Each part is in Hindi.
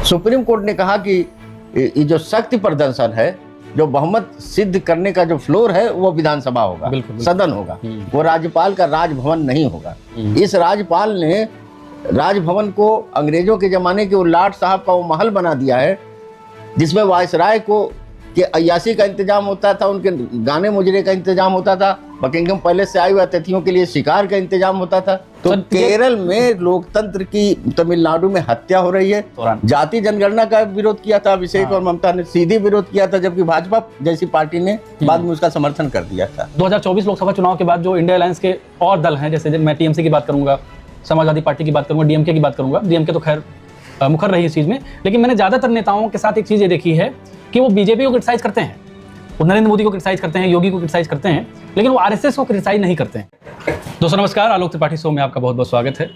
सुप्रीम कोर्ट ने कहा कि ये जो शक्ति प्रदर्शन है, जो बहुमत सिद्ध करने का जो फ्लोर है वो विधानसभा होगा, सदन होगा, वो राज्यपाल का राजभवन नहीं होगा। इस राज्यपाल ने राजभवन को अंग्रेजों के जमाने के लॉर्ड साहब का वो महल बना दिया है, जिसमें वायसराय को के अय्यासी का इंतजाम होता था, उनके गाने मुजरे का इंतजाम होता था, बकिंगम पैलेस से आए हुए अतिथियों के लिए शिकार का इंतजाम होता था। तो केरल में लोकतंत्र की, तमिलनाडु में हत्या हो रही है। जाति जनगणना का विरोध किया था अभिषेक और ममता ने, सीधी विरोध किया था, जबकि भाजपा जैसी पार्टी ने बाद में उसका समर्थन कर दिया था। 2024 लोकसभा चुनाव के बाद जो इंडिया अलायंस के और दल हैं, जैसे मैं टीएमसी की बात करूंगा, समाजवादी पार्टी की बात करूंगा, डीएमके की बात करूंगा। डीएमके तो खैर मुखर रही इस चीज में, लेकिन मैंने ज्यादातर नेताओं के साथ एक चीज ये देखी है कि वो बीजेपी को क्रिटिसाइज करते हैं, वो नरेंद्र मोदी को क्रिटिसाइज करते हैं, योगी को क्रिटिसाइज करते हैं, लेकिन वो आरएसएस को क्रिटिसाइज नहीं करते हैं। दोस्तों नमस्कार, आलोक त्रिपाठी शो में आपका बहुत बहुत स्वागत है।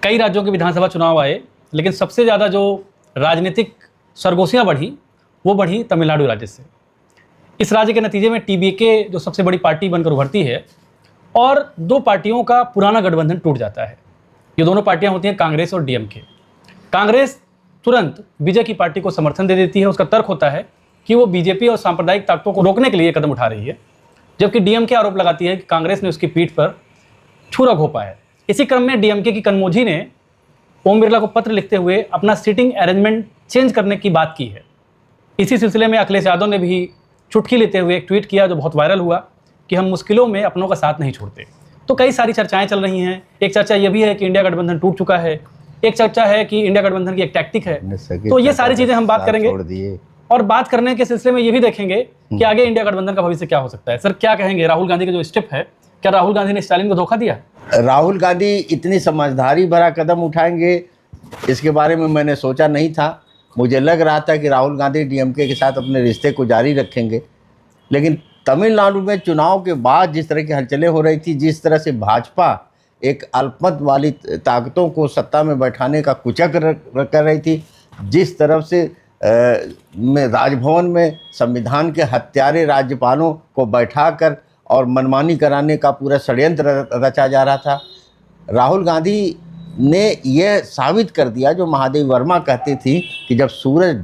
कई राज्यों के विधानसभा चुनाव आए, लेकिन सबसे ज़्यादा जो राजनीतिक सरगोशियाँ बढ़ी वो बढ़ी तमिलनाडु राज्य से। इस राज्य के नतीजे में टीबीके जो सबसे बड़ी पार्टी बनकर उभरती है और दो पार्टियों का पुराना गठबंधन टूट जाता है। ये दोनों पार्टियां होती हैं कांग्रेस और डीएमके। कांग्रेस तुरंत बीजेपी की पार्टी को समर्थन दे देती है। उसका तर्क होता है कि वो बीजेपी और सांप्रदायिक ताकतों को रोकने के लिए कदम उठा रही है, जबकि डीएमके आरोप लगाती है कि कांग्रेस ने उसकी पीठ पर छुरा घोंपा है। इसी क्रम में डीएमके की कन्मोझी ने ओम बिरला को पत्र लिखते हुए अपना सीटिंग अरेंजमेंट चेंज करने की बात की है। इसी सिलसिले में अखिलेश यादव ने भी चुटकी लेते हुए एक ट्वीट किया जो बहुत वायरल हुआ कि हम मुश्किलों में अपनों का साथ नहीं छोड़ते। तो कई सारी चर्चाएं चल रही हैं। एक चर्चा यह भी है कि इंडिया गठबंधन टूट चुका है, एक चर्चा है कि इंडिया गठबंधन की एक टैक्टिक है। तो ये सारी चीजें हम बात करेंगे और बात करने के सिलसिले में ये भी देखेंगे कि आगे इंडिया गठबंधन का भविष्य क्या हो सकता है। सर क्या कहेंगे, राहुल गांधी का जो स्टेप है, क्या राहुल गांधी ने स्टालिन को धोखा दिया? राहुल गांधी इतनी समझदारी भरा कदम उठाएंगे इसके बारे में मैंने सोचा नहीं था। मुझे लग रहा था कि राहुल गांधी डीएमके के साथ अपने रिश्ते को जारी रखेंगे, लेकिन तमिलनाडु में चुनाव के बाद जिस तरह की हलचलें हो रही थी, जिस तरह से भाजपा एक अल्पमत वाली ताकतों को सत्ता में बैठाने का कुचक कर रही थी, जिस तरफ से में राजभवन में संविधान के हत्यारे राज्यपालों को बैठाकर और मनमानी कराने का पूरा षड्यंत्र रचा जा रहा था, राहुल गांधी ने यह साबित कर दिया जो महादेवी वर्मा कहती थी कि जब सूरज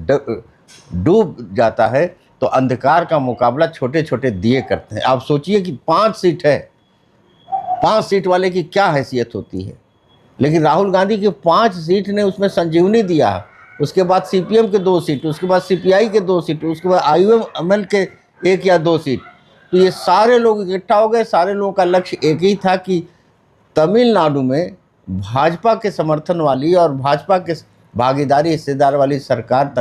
डूब जाता है तो अंधकार का मुकाबला छोटे छोटे दिए करते हैं। आप सोचिए कि 5 सीट है, 5 सीट वाले की क्या हैसियत होती है, लेकिन राहुल गांधी की 5 सीट ने उसमें संजीवनी दिया। उसके बाद सीपीएम के 2 सीट, उसके बाद सीपीआई के 2 सीट, उसके बाद आईयूएमएल के 1 या 2 सीट। तो ये सारे लोग इकट्ठा हो गए। सारे लोगों का लक्ष्य एक ही था कि तमिलनाडु में भाजपा के समर्थन वाली और भाजपा के भागीदारी हिस्सेदार वाली सरकार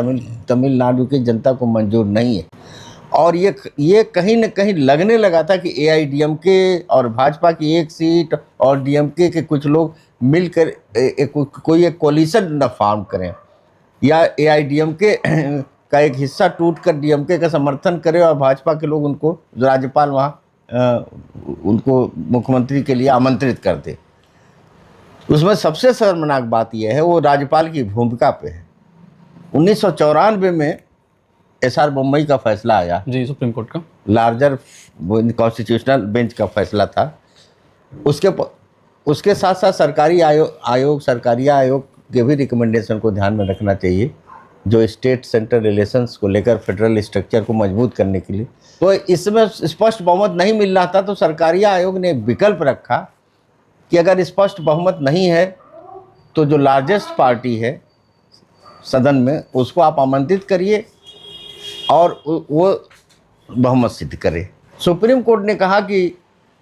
तमिलनाडु की जनता को मंजूर नहीं है। और ये कहीं न कहीं लगने लगा था कि एआईडीएमके और भाजपा की 1 सीट और डीएमके के कुछ लोग मिलकर कोई एक कोलिशन न फॉर्म करें, या एआईडीएमके का एक हिस्सा टूटकर डीएमके का समर्थन करे और भाजपा के लोग उनको राज्यपाल वहाँ उनको मुख्यमंत्री के लिए आमंत्रित कर दे। उसमें सबसे शर्मनाक बात यह है वो राज्यपाल की भूमिका पे है। 1994 में एसआर बोम्मई का फैसला आया जी, सुप्रीम कोर्ट का लार्जर कॉन्स्टिट्यूशनल बेंच का फैसला था। उसके साथ साथ सरकारी आयोग के भी रिकमेंडेशन को ध्यान में रखना चाहिए, जो स्टेट सेंट्रल रिलेशंस को लेकर फेडरल स्ट्रक्चर को मजबूत करने के लिए। तो इसमें स्पष्ट बहुमत नहीं मिल रहा था, तो सरकारी आयोग ने विकल्प रखा कि अगर स्पष्ट बहुमत नहीं है तो जो लार्जेस्ट पार्टी है सदन में उसको आप आमंत्रित करिए और वो बहुमत सिद्ध करे। सुप्रीम कोर्ट ने कहा कि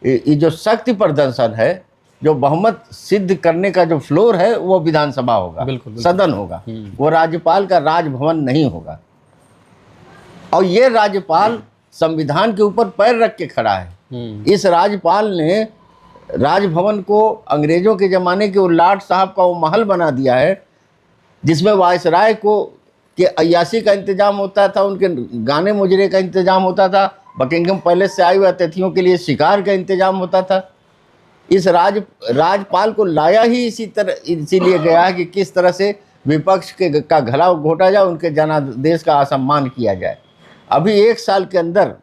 ये जो शक्ति प्रदर्शन है, जो बहुमत सिद्ध करने का जो फ्लोर है वो विधानसभा होगा, सदन होगा, वो राज्यपाल का राजभवन नहीं होगा। और ये राज्यपाल संविधान के ऊपर पैर रख के खड़ा है। इस राज्यपाल ने राजभवन को अंग्रेजों के ज़माने के लॉर्ड साहब का वो महल बना दिया है, जिसमें वायसराय को के अय्यासी का इंतजाम होता था, उनके गाने मुजरे का इंतजाम होता था, बकिंगम पैलेस से आए हुए अतिथियों के लिए शिकार का इंतजाम होता था। इस राजपाल को लाया ही इसीलिए गया है कि किस तरह से विपक्ष का गला घोटा जाए, उनके जनादेश का असम्मान किया जाए। अभी 1 साल के अंदर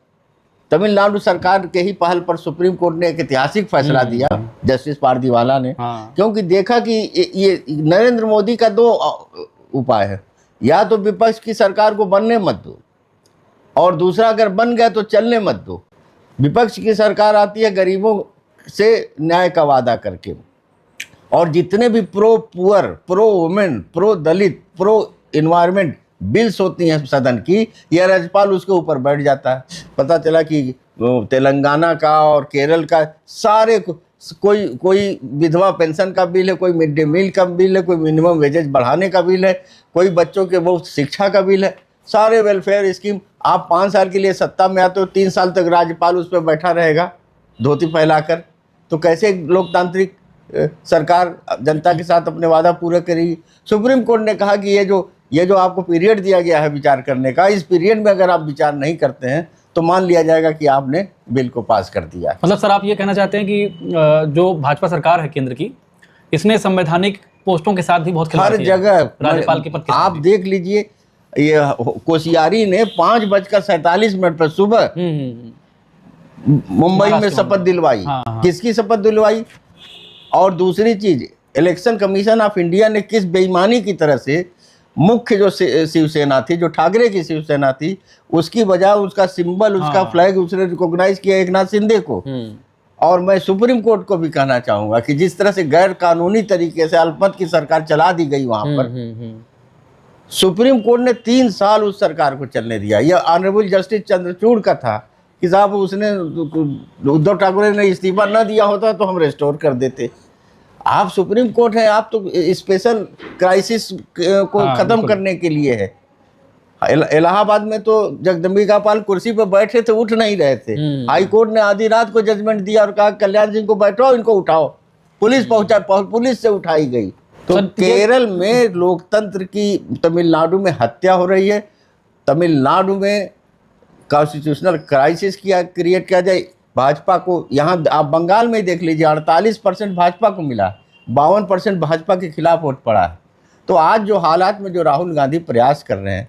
तमिलनाडु सरकार के ही पहल पर सुप्रीम कोर्ट ने एक ऐतिहासिक फैसला दिया, जस्टिस पारदीवाला ने, क्योंकि देखा कि ये नरेंद्र मोदी का 2 उपाय है। या तो विपक्ष की सरकार को बनने मत दो, और दूसरा अगर बन गया तो चलने मत दो। विपक्ष की सरकार आती है गरीबों से न्याय का वादा करके, और जितने भी pro poor, pro women, pro Dalit, pro environment bills होती हैं सदन की, यह राज्यपाल उसके ऊपर बैठ जाता है। पता चला कि तेलंगाना का और केरल का सारे कोई विधवा पेंशन का बिल है, कोई मिड डे मील का बिल है, कोई मिनिमम वेजेज बढ़ाने का बिल है, कोई बच्चों के मुफ्त शिक्षा का बिल है, सारे वेलफेयर स्कीम। आप 5 साल के लिए सत्ता में आते हो, 3 साल तक राज्यपाल उस पर बैठा रहेगा धोती फैलाकर, तो कैसे लोकतांत्रिक सरकार जनता के साथ अपने वादा पूरा करेगी। सुप्रीम कोर्ट ने कहा कि ये जो आपको पीरियड दिया गया है विचार करने का, इस पीरियड में अगर आप विचार नहीं करते हैं तो मान लिया जाएगा कि आपने बिल को पास कर दिया है। मतलब सर आप ये कहना चाहते हैं कि जो भाजपा सरकार है केंद्र की, इसने संवैधानिक पोस्टों के साथ भी बहुत खिलवाड़ हर किया है। जगह राज्यपाल के पद के साथ आप भी। देख लीजिए, ये कोसियारी ने 5:47 पर सुबह मुंबई में महाराष्ट्र शपथ दिलवाई। हाँ। किसकी शपथ दिलवाई? और दूसरी चीज, इलेक्शन कमीशन ऑफ इंडिया ने किस बेईमानी की तरह से मुख्य जो शिवसेना थी, जो ठाकरे की शिवसेना थी, उसकी बजाय उसका सिंबल, उसका फ्लैग उसने रिकॉग्नाइज किया एकनाथ शिंदे को। और मैं सुप्रीम कोर्ट को भी कहना चाहूंगा कि जिस तरह से गैर कानूनी तरीके से अल्पमत की सरकार चला दी गई वहां पर, सुप्रीम कोर्ट ने 3 साल उस सरकार को चलने दिया। यह ऑनरेबल जस्टिस चंद्रचूड़ का था कि साहब उसने, उद्धव ठाकरे ने इस्तीफा न दिया होता तो हम रेस्टोर कर देते। आप सुप्रीम कोर्ट है, आप तो स्पेशल क्राइसिस को खत्म करने के लिए है। इलाहाबाद में तो जगदम्बिका पाल कुर्सी पर बैठे थे, उठ नहीं रहे थे। हाई कोर्ट ने आधी रात को जजमेंट दिया और कहा कल्याण सिंह को बैठाओ, इनको उठाओ। पुलिस पहुंचा, पुलिस से उठाई गई। तो केरल में लोकतंत्र की, तमिलनाडु में हत्या हो रही है। तमिलनाडु में कॉन्स्टिट्यूशनल क्राइसिस क्रिएट किया जाए। भाजपा को, यहाँ आप बंगाल में ही देख लीजिए, 48% भाजपा को मिला, 52% भाजपा के खिलाफ वोट पड़ा है। तो आज जो हालात में जो राहुल गांधी प्रयास कर रहे हैं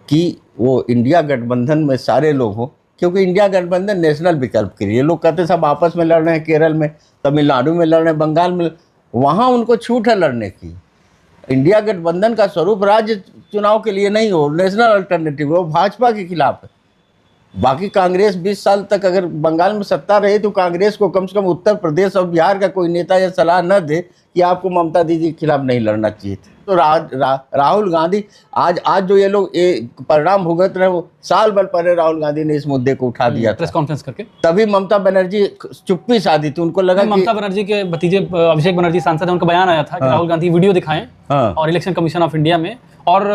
कि वो इंडिया गठबंधन में सारे लोग हों, क्योंकि इंडिया गठबंधन नेशनल विकल्प के लिए, लोग कहते सब आपस में लड़ रहे हैं, केरल में, तमिलनाडु में लड़ रहे हैं, बंगाल में, वहाँ उनको छूट है लड़ने की। इंडिया गठबंधन का स्वरूप राज्य चुनाव के लिए नहीं हो, नेशनल अल्टरनेटिव हो, भाजपा के खिलाफ है। बाकी कांग्रेस 20 साल तक अगर बंगाल में सत्ता रही तो कांग्रेस को कम से कम उत्तर प्रदेश और बिहार का कोई नेता यह सलाह न दे कि आपको ममता दीदी के खिलाफ नहीं लड़ना चाहिए था। तो राहुल गांधी आज जो ये लोग परिणाम भुगत रहे, वो साल भर पहले राहुल गांधी ने इस मुद्दे को उठा दिया प्रेस कॉन्फ्रेंस करके। तभी ममता बनर्जी चुप्पी साधी थी। उनको लगा कि ममता बनर्जी के भतीजे अभिषेक बनर्जी सांसद है, उनका बयान आया था कि राहुल गांधी वीडियो दिखाएं और इलेक्शन कमीशन ऑफ इंडिया में, और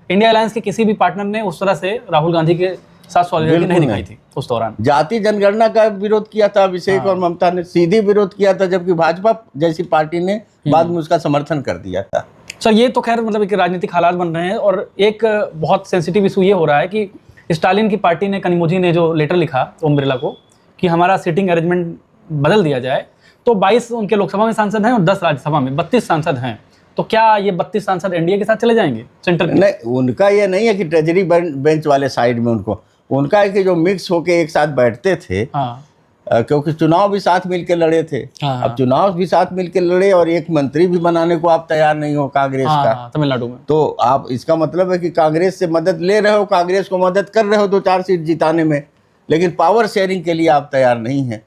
इंडिया अलायंस के किसी भी पार्टनर ने उस तरह से राहुल गांधी के साथ सॉलिडरिटी नहीं दिखाई थी उस दौरान। जाति जनगणना का विरोध किया था अभिषेक और ममता ने, सीधी विरोध किया था, जबकि भाजपा जैसी पार्टी ने बाद में उसका समर्थन कर दिया था। सर ये तो खैर मतलब एक राजनीतिक हालात बन रहे हैं, और एक बहुत सेंसिटिव इशू ये हो रहा है कि स्टालिन की पार्टी ने, कनिमोझी ने जो लेटर लिखा ओम बिरला को कि हमारा सीटिंग अरेंजमेंट बदल दिया जाए, तो 22 उनके लोकसभा में सांसद हैं और 10 राज्यसभा में, 32 सांसद हैं। तो क्या ये 32 सांसद एनडीए के साथ चले जाएंगे सेंटर के? नहीं, उनका ये नहीं है कि ट्रेजरी बेंच वाले साइड में उनका है कि जो मिक्स होके एक साथ बैठते थे, क्योंकि चुनाव भी साथ मिलकर लड़े थे। अब चुनाव भी साथ मिलकर लड़े और एक मंत्री भी बनाने को आप तैयार नहीं हो कांग्रेस का, तमिलनाडु में, तो आप, इसका मतलब है कि कांग्रेस से मदद ले रहे हो, कांग्रेस को मदद कर रहे हो 2-4 सीट जिताने में, लेकिन पावर शेयरिंग के लिए आप तैयार नहीं हैं।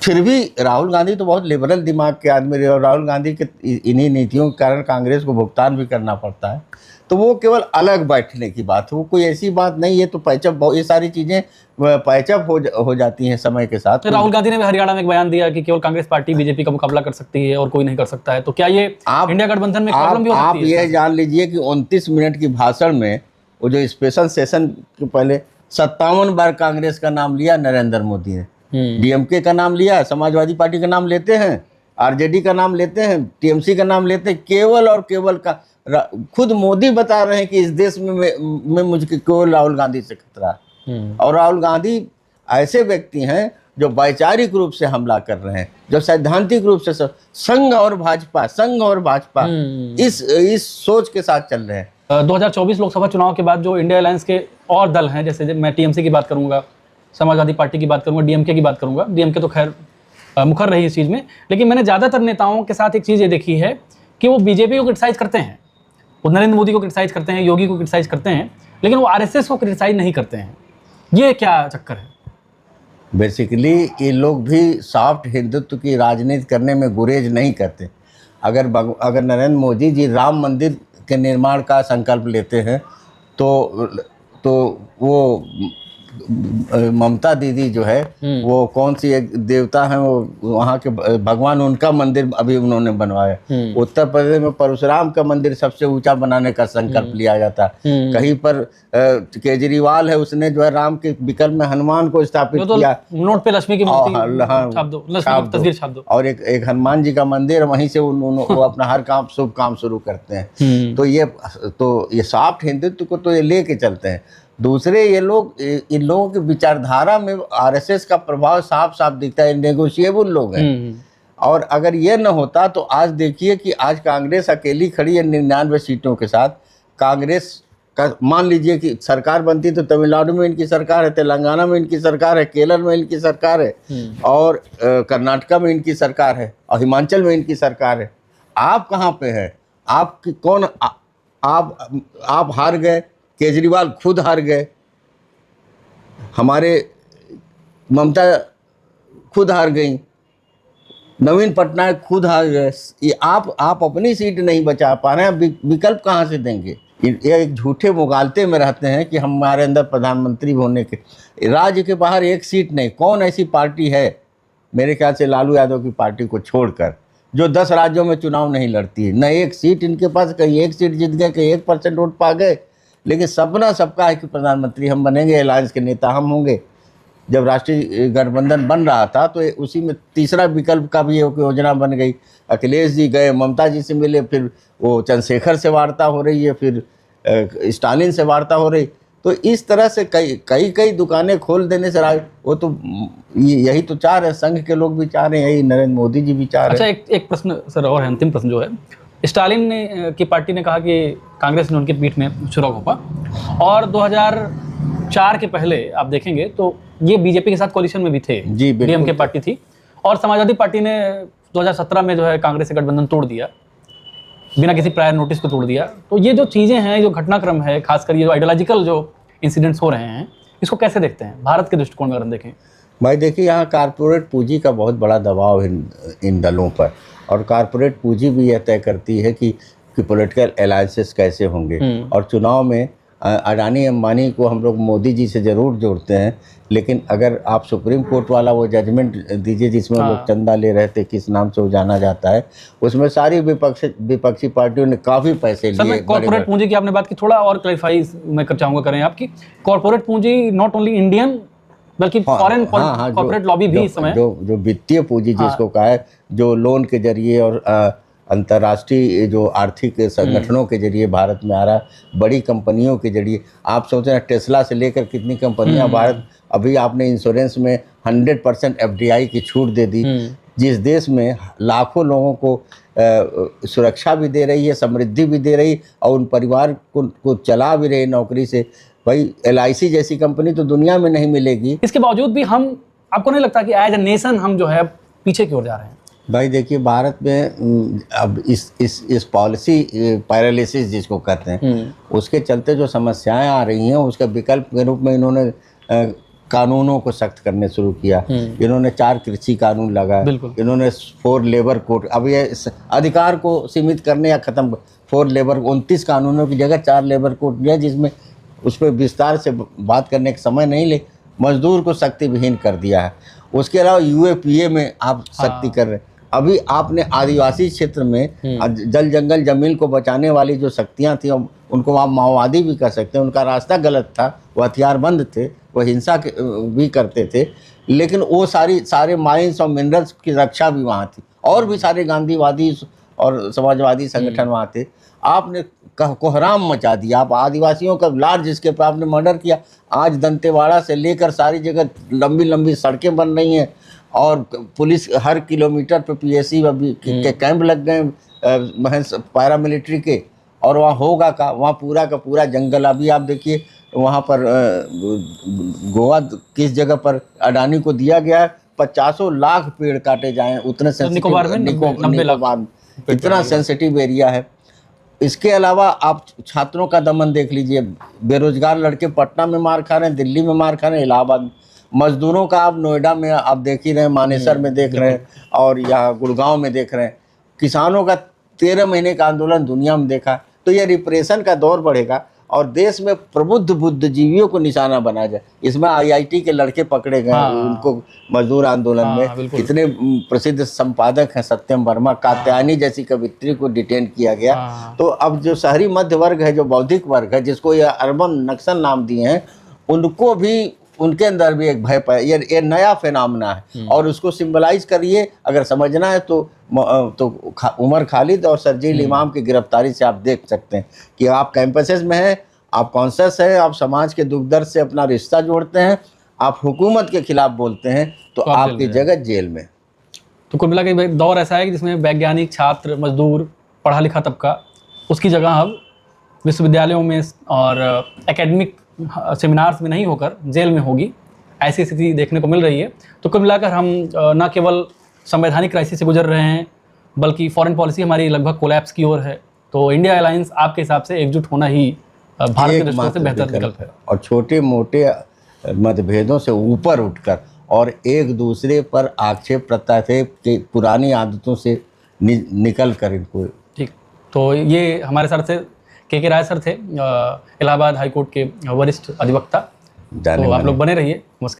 फिर भी राहुल गांधी तो बहुत लिबरल दिमाग के आदमी रहे, और राहुल गांधी के इन्हीं नीतियों के कारण कांग्रेस को भुगतान भी करना पड़ता है। तो वो केवल अलग बैठने की बात है, वो कोई ऐसी बात नहीं है। तो पैचअप, ये सारी चीज़ें पैचअप हो जाती हैं समय के साथ। तो राहुल गांधी ने भी हरियाणा में एक बयान दिया कि केवल कांग्रेस पार्टी बीजेपी का मुकाबला कर सकती है और कोई नहीं कर सकता है। तो क्या ये इंडिया गठबंधन में प्रॉब्लम भी हो सकती है? आप ये जान लीजिए कि 29 मिनट की भाषण में, वो जो स्पेशल सेशन के पहले 57 बार कांग्रेस का नाम लिया नरेंद्र मोदी ने, डीएमके का नाम लिया, समाजवादी पार्टी का नाम लेते हैं, आरजेडी का नाम लेते हैं, टीएमसी का नाम लेते हैं, केवल और केवल का खुद मोदी बता रहे हैं कि इस देश में मुझे केवल राहुल गांधी से खतरा है। और राहुल गांधी ऐसे व्यक्ति हैं जो वैचारिक रूप से हमला कर रहे हैं, जो सैद्धांतिक रूप से संघ और भाजपा इस सोच के साथ चल रहे हैं। 2024 लोकसभा चुनाव के बाद जो इंडिया अलायंस के और दल हैं, जैसे मैं टीएमसी की बात करूंगा, समाजवादी पार्टी की बात करूंगा, डीएमके की बात करूंगा, डीएमके तो खैर मुखर रही इस चीज़ में, लेकिन मैंने ज़्यादातर नेताओं के साथ एक चीज़ ये देखी है कि वो बीजेपी को क्रिटिसाइज करते हैं, वो नरेंद्र मोदी को क्रिटिसाइज करते हैं, योगी को क्रिटिसाइज करते हैं, लेकिन वो आरएसएस को क्रिटिसाइज नहीं करते हैं। ये क्या चक्कर है? बेसिकली ये लोग भी सॉफ्ट हिंदुत्व की राजनीति करने में गुरेज नहीं करते। अगर नरेंद्र मोदी जी राम मंदिर के निर्माण का संकल्प लेते हैं तो वो ममता दीदी जो है वो कौन सी एक देवता है, वो वहाँ के भगवान, उनका मंदिर अभी उन्होंने बनवाया। उत्तर प्रदेश में परशुराम का मंदिर सबसे ऊंचा बनाने का संकल्प लिया जाता है। कहीं पर केजरीवाल है, उसने जो है राम के विकल्प में हनुमान को स्थापित किया। नोट पे लक्ष्मी की मूर्ति छाप दो, लक्ष्मी की तस्वीर छाप दो, और एक हनुमान जी का मंदिर, वहीं से वो अपना हर काम शुभ काम शुरू करते हैं। तो ये सॉफ्ट हिंदुत्व को तो ये लेके चलते हैं। दूसरे ये लोग, इन लोगों की विचारधारा में आरएसएस का प्रभाव साफ साफ दिखता है। नेगोशिएबल लोग हैं। और अगर ये न होता तो आज देखिए कि आज कांग्रेस अकेली खड़ी है 99 सीटों के साथ। कांग्रेस का मान लीजिए कि सरकार बनती तो तमिलनाडु में इनकी सरकार है, तेलंगाना में इनकी सरकार है, केरल में इनकी सरकार है, और कर्नाटका में इनकी सरकार है, और हिमाचल में इनकी सरकार है। आप कहाँ पे हैं? आपकी कौन आप हार गए। केजरीवाल खुद हार गए, हमारे ममता खुद हार गई, नवीन पटनायक खुद हार गए। ये आप अपनी सीट नहीं बचा पा रहे हैं, विकल्प कहाँ से देंगे? ये एक झूठे मुगालते में रहते हैं कि हमारे अंदर प्रधानमंत्री होने के, राज्य के बाहर एक सीट नहीं। कौन ऐसी पार्टी है मेरे ख्याल से लालू यादव की पार्टी को छोड़कर जो 10 राज्यों में चुनाव नहीं लड़ती है? न एक सीट इनके पास, कहीं एक सीट जीत गए, कहीं 1% वोट पा गए। लेकिन सपना सबका है कि प्रधानमंत्री हम बनेंगे, अलायंस के नेता हम होंगे। जब राष्ट्रीय गठबंधन बन रहा था तो उसी में तीसरा विकल्प का भी एक योजना बन गई। अखिलेश जी गए, ममता जी से मिले, फिर वो चंद्रशेखर से वार्ता हो रही है, फिर स्टालिन से वार्ता हो रही। तो इस तरह से कई दुकानें खोल देने से वो तो यही तो चाह रहे हैं, संघ के लोग भी चाह रहे हैं, यही नरेंद्र मोदी जी भी चाह रहे हैं। अच्छा, एक प्रश्न सर और है, अंतिम प्रश्न जो है, स्टालिन की पार्टी ने कहा कि कांग्रेस ने उनके पीठ में छुरा घोंपा, और 2004 के पहले आप देखेंगे तो ये बीजेपी के साथ कोalition में भी थे, डीएमके पार्टी थी, और समाजवादी पार्टी ने 2017 में जो है कांग्रेस से गठबंधन तोड़ दिया, बिना किसी प्रायर नोटिस को तोड़ दिया। तो ये जो चीज़ें हैं, जो घटनाक्रम है, खासकर ये जो आइडियोलॉजिकल जो इंसिडेंट्स हो रहे हैं, इसको कैसे देखते हैं भारत के दृष्टिकोण में अगर हम देखें? भाई देखिए, यहाँ कारपोरेट पूंजी का बहुत बड़ा दबाव है इन दलों पर, और कारपोरेट पूंजी भी यह तय करती है कि पॉलिटिकल अलायंसेस कैसे होंगे। और चुनाव में अडानी अंबानी को हम लोग मोदी जी से ज़रूर जोड़ते हैं, लेकिन अगर आप सुप्रीम कोर्ट वाला वो जजमेंट दीजिए जिसमें लोग चंदा ले रहे थे, किस नाम से वो जाना जाता है, उसमें सारी विपक्षी पार्टियों ने काफ़ी पैसे लिए। कॉर्पोरेट पूंजी की आपने बात की, थोड़ा और क्लैरिफाई मैं कर चाहूँगा करें आपकी। कॉर्पोरेट पूंजी नॉट ओनली इंडियन बल्कि फॉरेन कॉर्पोरेट लॉबी भी इस समय, जो वित्तीय पूंजी जिसको कहा है, जो लोन के जरिए और अंतर्राष्ट्रीय जो आर्थिक संगठनों के जरिए भारत में आ रहा है, बड़ी कंपनियों के जरिए। आप सोच रहे हैं टेस्ला से लेकर कितनी कंपनियां भारत, अभी आपने इंश्योरेंस में 100% FDI की छूट दे दी, जिस देश में लाखों लोगों को सुरक्षा भी दे रही है, समृद्धि भी दे रही, और उन परिवार को चला भी रही नौकरी से। भाई LIC जैसी कंपनी तो दुनिया में नहीं मिलेगी। इसके बावजूद भी हम, आपको नहीं लगता कि एज ए नेशन हम जो है पीछे की ओर जा रहे हैं? भाई देखिए, भारत में अब इस पॉलिसी पैरालिसिस जिसको कहते हैं, उसके चलते जो समस्याएं आ रही हैं, उसका विकल्प के रूप में इन्होंने कानूनों को सख्त करने शुरू किया। इन्होंने 4 कृषि कानून लगाए, इन्होंने 4 लेबर कोड, अब ये अधिकार को सीमित करने या ख़त्म, 4 लेबर 29 कानूनों की जगह 4 लेबर कोड दिया, जिसमें उस पर विस्तार से बात करने का समय नहीं ले, मजदूर को सख्ती विहीन कर दिया है। उसके अलावा UAPA में आप सख्ती कर रहे हैं। अभी आपने आदिवासी क्षेत्र में जल जंगल जमीन को बचाने वाली जो शक्तियां थी, उनको आप माओवादी भी कर सकते हैं। उनका रास्ता गलत था, वो हथियारबंद थे, वो हिंसा भी करते थे, लेकिन वो सारे माइंस और मिनरल्स की रक्षा भी वहाँ थी, और भी सारे गांधीवादी और समाजवादी संगठन वहाँ थे। आपने कोहराम मचा दिया, आप आदिवासियों का लार्ज स्केल पर आपने मर्डर किया। आज दंतेवाड़ा से लेकर सारी जगह लंबी लंबी सड़कें बन रही हैं, और पुलिस हर किलोमीटर पर PSC के कैंप लग गए पैरामिलिट्री के, और वहाँ होगा का, वहाँ पूरा का पूरा जंगल। अभी आप देखिए वहाँ पर गोवा किस जगह पर अडानी को दिया गया है, 50 लाख पेड़ काटे जाएं, उतने निकोबार में 90 लाख, इतना सेंसिटिव एरिया है। इसके अलावा आप छात्रों का दमन देख लीजिए, बेरोजगार लड़के पटना में मार खा रहे हैं, दिल्ली में मार खा रहे हैं, इलाहाबाद में। मजदूरों का आप नोएडा में आप देख ही रहे हैं, मानेसर में देख रहे हैं, और यहाँ गुड़गांव में देख रहे हैं। किसानों का 13 महीने का आंदोलन दुनिया में देखा। तो ये रिप्रेशन का दौर बढ़ेगा और देश में प्रबुद्ध बुद्धिजीवियों को निशाना बना जाए। इसमें IIT के लड़के पकड़े गए, उनको मजदूर आंदोलन में इतने प्रसिद्ध संपादक हैं, सत्यम वर्मा, कात्यायनी जैसी कवित्री को डिटेन किया गया। तो अब जो शहरी मध्य वर्ग है, जो बौद्धिक वर्ग है, जिसको ये अर्बन नक्सल नाम दिए हैं, उनको भी, उनके अंदर भी एक भय ये नया फिनोमेना है। और उसको सिंबलाइज करिए अगर समझना है तो उमर खालिद और सरजील इमाम की गिरफ्तारी से आप देख सकते हैं कि आप कैंपसेस में हैं, आप कॉन्शियस हैं, आप समाज के दुख दर्द से अपना रिश्ता जोड़ते हैं, आप हुकूमत के खिलाफ बोलते हैं, तो आपकी जगह जेल में। तो कुल मिला के दौर ऐसा है कि जिसमें वैज्ञानिक, छात्र, मजदूर, पढ़ा लिखा तबका, उसकी जगह अब विश्वविद्यालयों में और एकेडमिक सेमिनार्स में नहीं होकर जेल में होगी, ऐसी स्थिति देखने को मिल रही है। तो कुल मिलाकर हम न केवल संवैधानिक क्राइसिस से गुजर रहे हैं, बल्कि फॉरेन पॉलिसी हमारी लगभग कोलैप्स की ओर है। तो इंडिया अलायंस आपके हिसाब से एकजुट होना ही भारत के दृष्टिकोण से बेहतर विकल्प है, और छोटे मोटे मतभेदों से ऊपर उठकर और एक दूसरे पर आक्षेप प्रत्याक्षेप की पुरानी आदतों से निकल कर इनको। ठीक, तो ये हमारे साथ से के राय सर थे, इलाहाबाद हाईकोर्ट के वरिष्ठ अधिवक्ता। तो आप लोग बने रहिए।